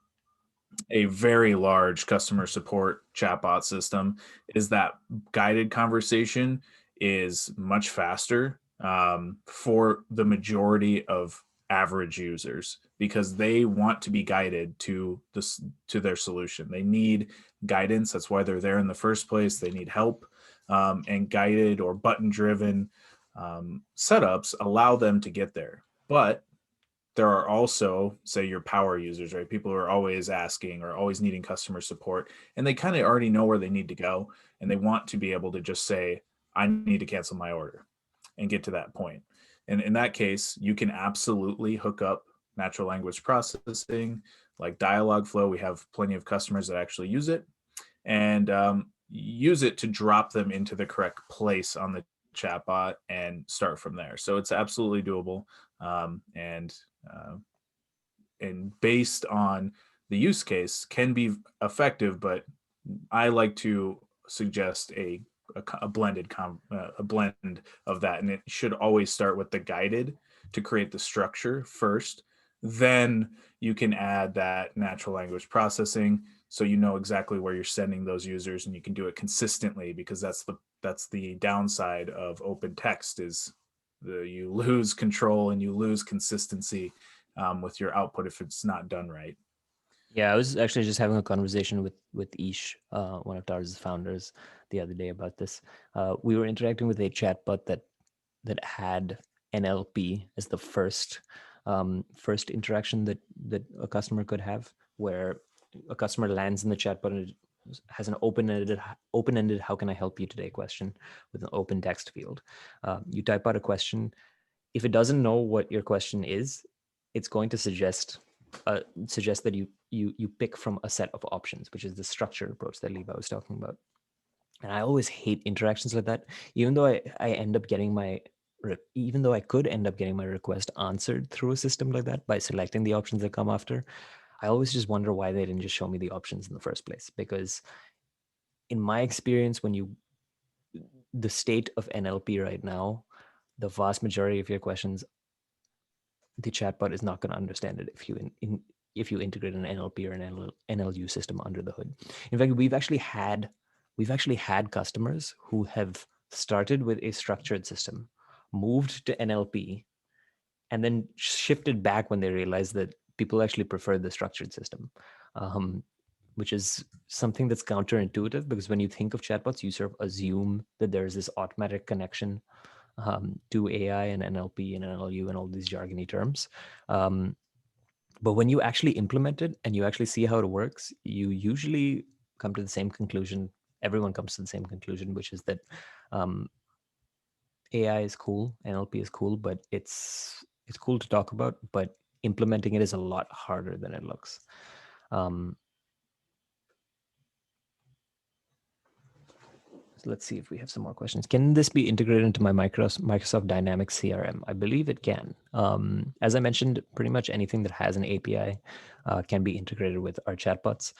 a very large customer support chatbot system is that guided conversation is much faster for the majority of average users because they want to be guided to this to their solution. They need guidance. That's why they're there in the first place. They need help, and guided or button driven setups allow them to get there. But there are also, say, your power users, right? People who are always asking or always needing customer support, and they kind of already know where they need to go, and they want to be able to just say, I need to cancel my order and get to that point. And in that case, you can absolutely hook up natural language processing like Dialogflow. We have plenty of customers that actually use it and use it to drop them into the correct place on the chatbot and start from there. So it's absolutely doable. And uh, and based on the use case can be effective, but I like to suggest a a blend of that, and it should always start with the guided to create the structure first. Then you can add that natural language processing, so you know exactly where you're sending those users, and you can do it consistently because that's the downside of open text is you lose control and you lose consistency with your output if it's not done right. Yeah, I was actually just having a conversation with Ish, one of Tars' founders, the other day about this. We were interacting with a chatbot that had NLP as the first interaction that a customer could have, where a customer lands in the chatbot and it has an open-ended "How can I help you today?" question with an open text field. You type out a question. If it doesn't know what your question is, it's going to suggest that you pick from a set of options, which is the structured approach that Levi was talking about. And I always hate interactions like that, even though I end up getting my even though I could end up getting my request answered through a system like that by selecting the options that come after. I always just wonder why they didn't just show me the options in the first place. Because in my experience, the state of NLP right now, the vast majority of your questions, the chatbot is not going to understand it if you integrate an NLP or an NLU system under the hood. In fact, we've actually had customers who have started with a structured system, moved to NLP, and then shifted back when they realized that people actually prefer the structured system, which is something that's counterintuitive because when you think of chatbots, you sort of assume that there's this automatic connection to AI and NLP and NLU and all these jargony terms. But when you actually implement it and you actually see how it works, you usually come to the same conclusion. Everyone comes to the same conclusion, which is that AI is cool, NLP is cool, but it's cool to talk about, but implementing it is a lot harder than it looks. So let's see if we have some more questions. Can this be integrated into my Microsoft Dynamics CRM? I believe it can. As I mentioned, pretty much anything that has an API can be integrated with our chatbots.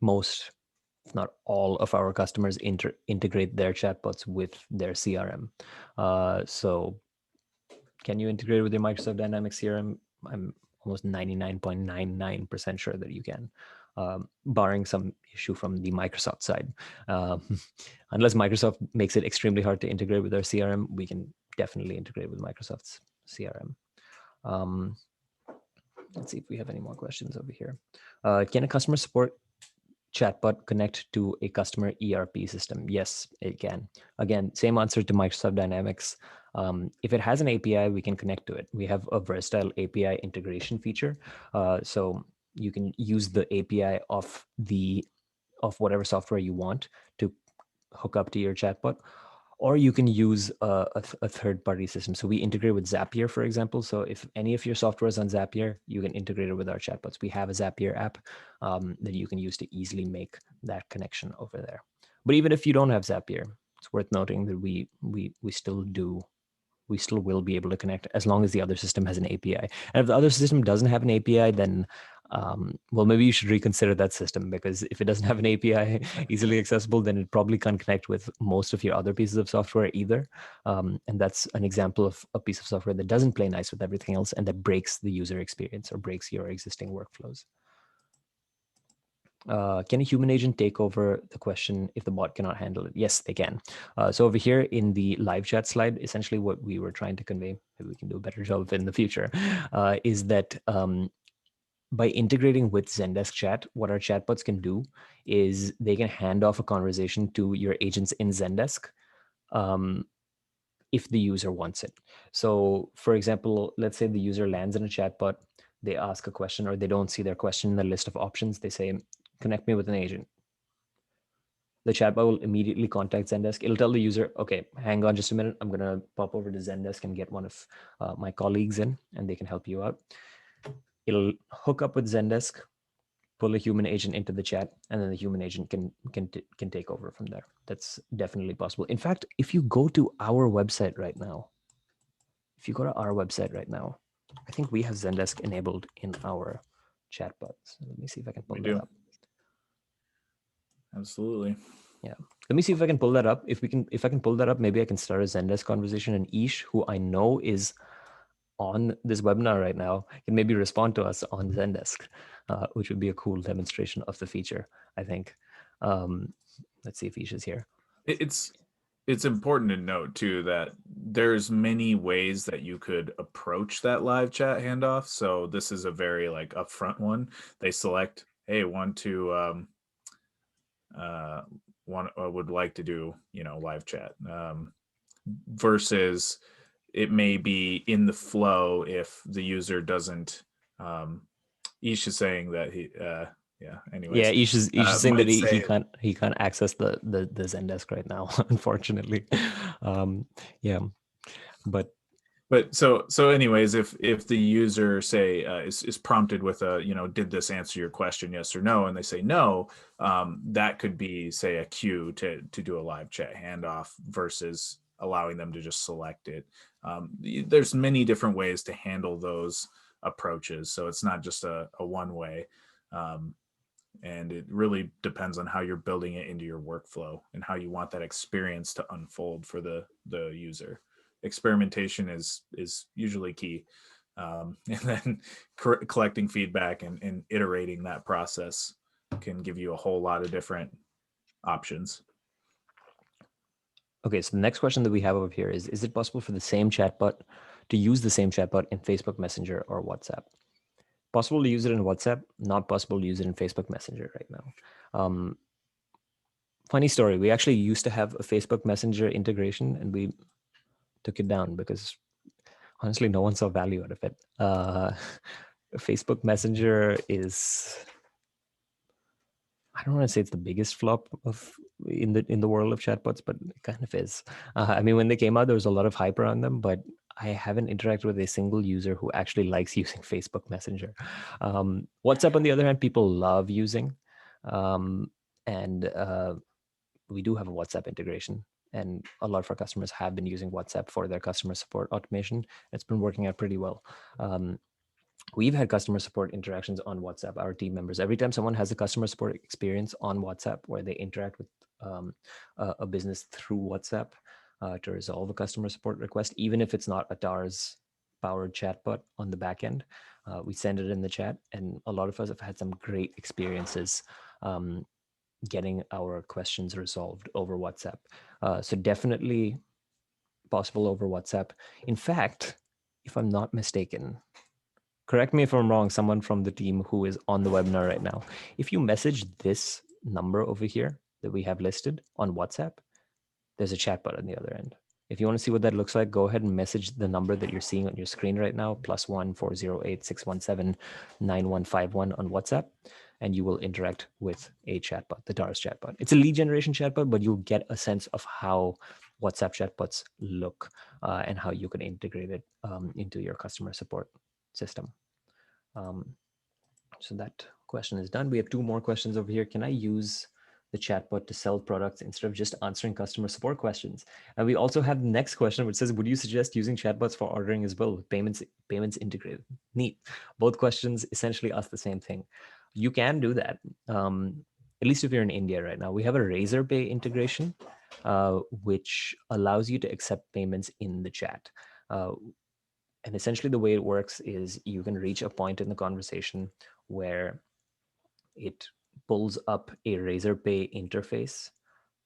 Most, if not all, of our customers integrate their chatbots with their CRM. So can you integrate with your Microsoft Dynamics CRM? I'm almost 99.99% sure that you can, barring some issue from the Microsoft side. Um, unless Microsoft makes it extremely hard to integrate with our CRM, we can definitely integrate with Microsoft's CRM. Um, let's see if we have any more questions over here. Can a customer support chatbot connect to a customer ERP system? Yes, it can. Again, same answer to Microsoft Dynamics. If it has an API, we can connect to it. We have a versatile API integration feature, so you can use the API of whatever software you want to hook up to your chatbot, or you can use a third-party system. So we integrate with Zapier, for example. So if any of your software is on Zapier, you can integrate it with our chatbots. We have a Zapier app that you can use to easily make that connection over there. But even if you don't have Zapier, it's worth noting that we still do. We still will be able to connect as long as the other system has an API. And if the other system doesn't have an API, then well, maybe you should reconsider that system, because if it doesn't have an API easily accessible, then it probably can't connect with most of your other pieces of software either. And that's an example of a piece of software that doesn't play nice with everything else and that breaks the user experience or breaks your existing workflows. Can a human agent take over the question if the bot cannot handle it? Yes, they can. So over here in the live chat slide, essentially what we were trying to convey, maybe we can do a better job of it in the future, is that by integrating with Zendesk Chat, what our chatbots can do is they can hand off a conversation to your agents in Zendesk if the user wants it. So for example, let's say the user lands in a chatbot, they ask a question or they don't see their question in the list of options. They say, connect me with an agent. The chatbot will immediately contact Zendesk. It'll tell the user, okay, hang on just a minute. I'm going to pop over to Zendesk and get one of my colleagues in, and they can help you out. It'll hook up with Zendesk, pull a human agent into the chat, and then the human agent can take over from there. That's definitely possible. In fact, if you go to our website right now, I think we have Zendesk enabled in our chatbots. Let me see if I can pull We that do. up. Absolutely. Yeah. Let me see if I can pull that up. If I can pull that up, maybe I can start a Zendesk conversation, and Ish, who I know is on this webinar right now, can maybe respond to us on Zendesk, which would be a cool demonstration of the feature, I think. Let's see if Ish is here. It's important to note too that there's many ways that you could approach that live chat handoff. So this is a very like upfront one. They select, hey, want to would like to do live chat, versus it may be in the flow if the user doesn't. Ish is saying that he yeah. Yeah, Anyways, Ish is saying that might he say. can't access the Zendesk right now, unfortunately. Yeah, but But anyways, if the user say is prompted with a did this answer your question, yes or no, and they say no, that could be, say, a cue to do a live chat handoff versus allowing them to just select it. There's many different ways to handle those approaches, so it's not just a one way. And it really depends on how you're building it into your workflow and how you want that experience to unfold for the user. Experimentation is usually key, and then collecting feedback and iterating that process can give you a whole lot of different options. okay, so the next question that we have over here is it possible for the same chatbot to use the same chatbot in Facebook Messenger or WhatsApp? Possible to use it in WhatsApp, not possible to use it in Facebook Messenger right now. Funny story, we actually used to have a Facebook Messenger integration and we took it down because honestly, no one saw value out of it. Facebook Messenger is, I don't want to say it's the biggest flop of in the world of chatbots, but it kind of is. I mean, when they came out, there was a lot of hype around them, but I haven't interacted with a single user who actually likes using Facebook Messenger. WhatsApp, on the other hand, people love using, and we do have a WhatsApp integration, and a lot of our customers have been using WhatsApp for their customer support automation. It's been working out pretty well. We've had customer support interactions on WhatsApp, our team members. Every time someone has a customer support experience on WhatsApp where they interact with a business through WhatsApp to resolve a customer support request, even if it's not a TARS powered chatbot on the back end. We send it in the chat, and a lot of us have had some great experiences getting our questions resolved over WhatsApp. So definitely possible over WhatsApp. In fact, if I'm not mistaken, correct me if I'm wrong, someone from the team who is on the webinar right now, if you message this number over here that we have listed on WhatsApp, there's a chatbot on the other end. If you want to see what that looks like, go ahead and message the number that you're seeing on your screen right now, +1 408 617 9151 on WhatsApp, and you will interact with a chatbot, the DARS chatbot. It's a lead generation chatbot, but you'll get a sense of how WhatsApp chatbots look and how you can integrate it into your customer support system. So that question is done. We have 2 more questions over here. Can I use the chatbot to sell products instead of just answering customer support questions? And we also have the next question, which says, would you suggest using chatbots for ordering as well? Payments integrated. Neat. Both questions essentially ask the same thing. You can do that. At least if you're in India right now, we have a Razorpay integration, which allows you to accept payments in the chat. And essentially the way it works is you can reach a point in the conversation where it pulls up a Razorpay interface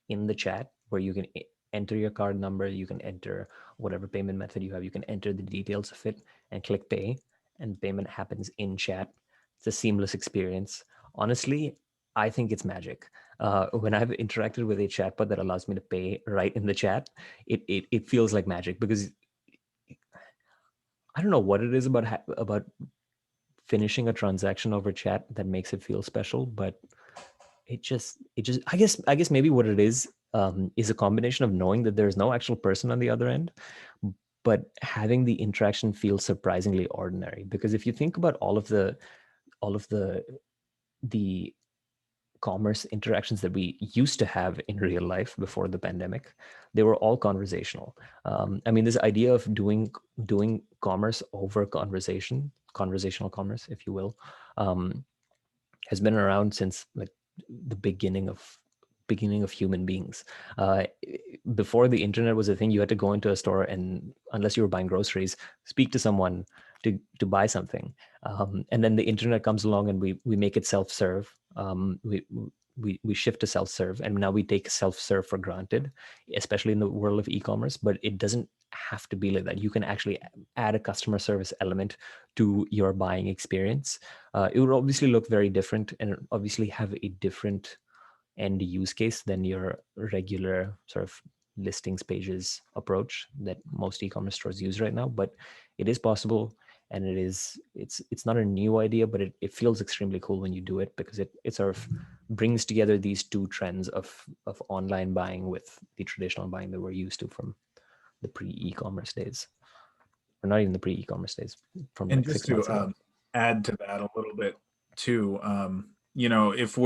in the chat where you can enter your card number, you can enter whatever payment method you have, you can enter the details of it and click pay, and payment happens in chat. It's a seamless experience. Honestly, I think it's magic. When I've interacted with a chatbot that allows me to pay right in the chat, it feels like magic, because I don't know what it is about finishing a transaction over chat that makes it feel special, but it just I guess maybe what it is a combination of knowing that there's no actual person on the other end, but having the interaction feel surprisingly ordinary. Because if you think about all of the commerce interactions that we used to have in real life before the pandemic, they were all conversational. I mean, this idea of doing commerce over conversational commerce, if you will, has been around since like the beginning of human beings. Before the internet was a thing, you had to go into a store, and unless you were buying groceries, speak to someone to buy something. And then the internet comes along, and we make it self-serve. We shift to self-serve, and now we take self-serve for granted, especially in the world of e-commerce. But it doesn't have to be like that. You can actually add a customer service element to your buying experience. It would obviously look very different, and obviously have a different end use case than your regular sort of listings pages approach that most e-commerce stores use right now. But it is possible, and it's not a new idea, but it feels extremely cool when you do it, because it sort of brings together these 2 trends of online buying with the traditional buying that we're used to from the pre-e-commerce days, or not even the pre-e-commerce days, from And like just 6 months ago. to add to that a little bit too, if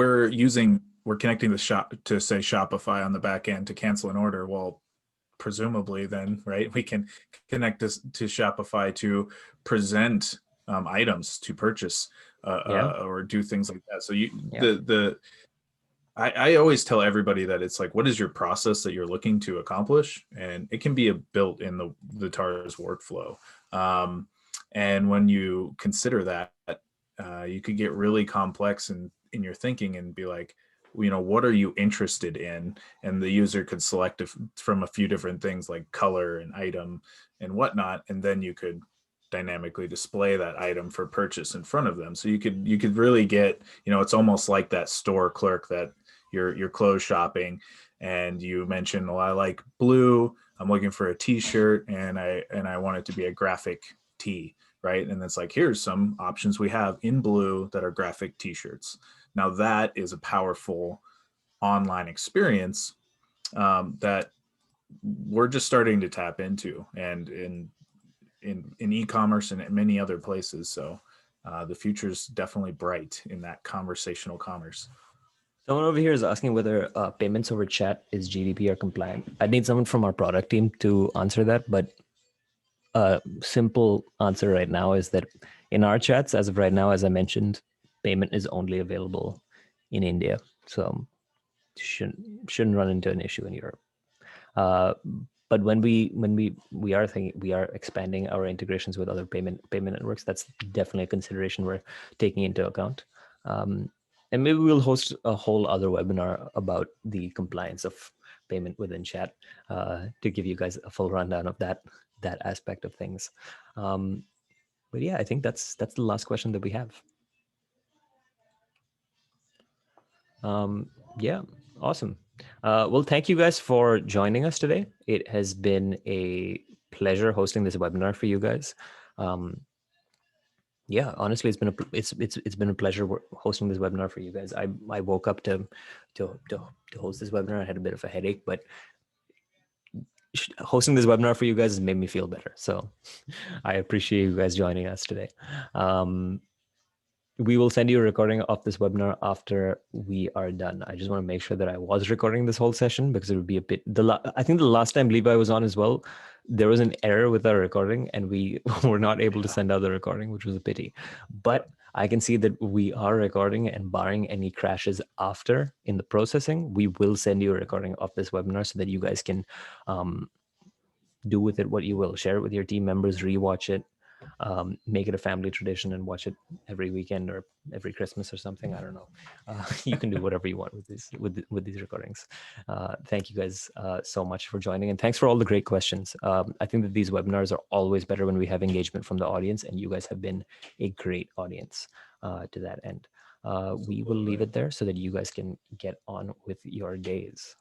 we're connecting the shop to say Shopify on the back end to cancel an order, well, presumably then, right, we can connect this to Shopify to present items to purchase or do things like that. So I always tell everybody that it's like, what is your process that you're looking to accomplish? And it can be built in the TARS workflow. And when you consider that, you could get really complex in your thinking and be like, what are you interested in? And the user could select from a few different things like color and item and whatnot. And then you could dynamically display that item for purchase in front of them. So you could really get, it's almost like that store clerk that you're clothes shopping, and you mentioned, well, I like blue, I'm looking for a t-shirt, and I want it to be a graphic tee, right? And it's like, here's some options we have in blue that are graphic t-shirts. Now that is a powerful online experience that we're just starting to tap into, and in e-commerce and many other places. So the future is definitely bright in that conversational commerce. Someone over here is asking whether payments over chat is GDPR compliant. I need someone from our product team to answer that, but a simple answer right now is that in our chats, as of right now, as I mentioned, payment is only available in India, so shouldn't run into an issue in Europe. But when we are thinking, we are expanding our integrations with other payment networks, that's definitely a consideration we're taking into account. And maybe we'll host a whole other webinar about the compliance of payment within chat, to give you guys a full rundown of that aspect of things. But yeah, I think that's the last question that we have. Yeah, awesome. Well, thank you guys for joining us today. It has been a pleasure hosting this webinar for you guys. Yeah, honestly, it's been a pleasure hosting this webinar for you guys. I woke up to host this webinar. I had a bit of a headache, but hosting this webinar for you guys has made me feel better. So I appreciate you guys joining us today. We will send you a recording of this webinar after we are done. I just want to make sure that I was recording this whole session, because it would be a bit, I think the last time Levi was on as well, there was an error with our recording and we were not able to send out the recording, which was a pity. But I can see that we are recording, and barring any crashes after in the processing, we will send you a recording of this webinar so that you guys can do with it what you will. Share it with your team members, rewatch it, make it a family tradition and watch it every weekend or every Christmas or something. I don't know. You can do whatever you want with these recordings. Thank you guys so much for joining, and thanks for all the great questions. I think that these webinars are always better when we have engagement from the audience, and you guys have been a great audience to that end. We will leave it there so that you guys can get on with your days.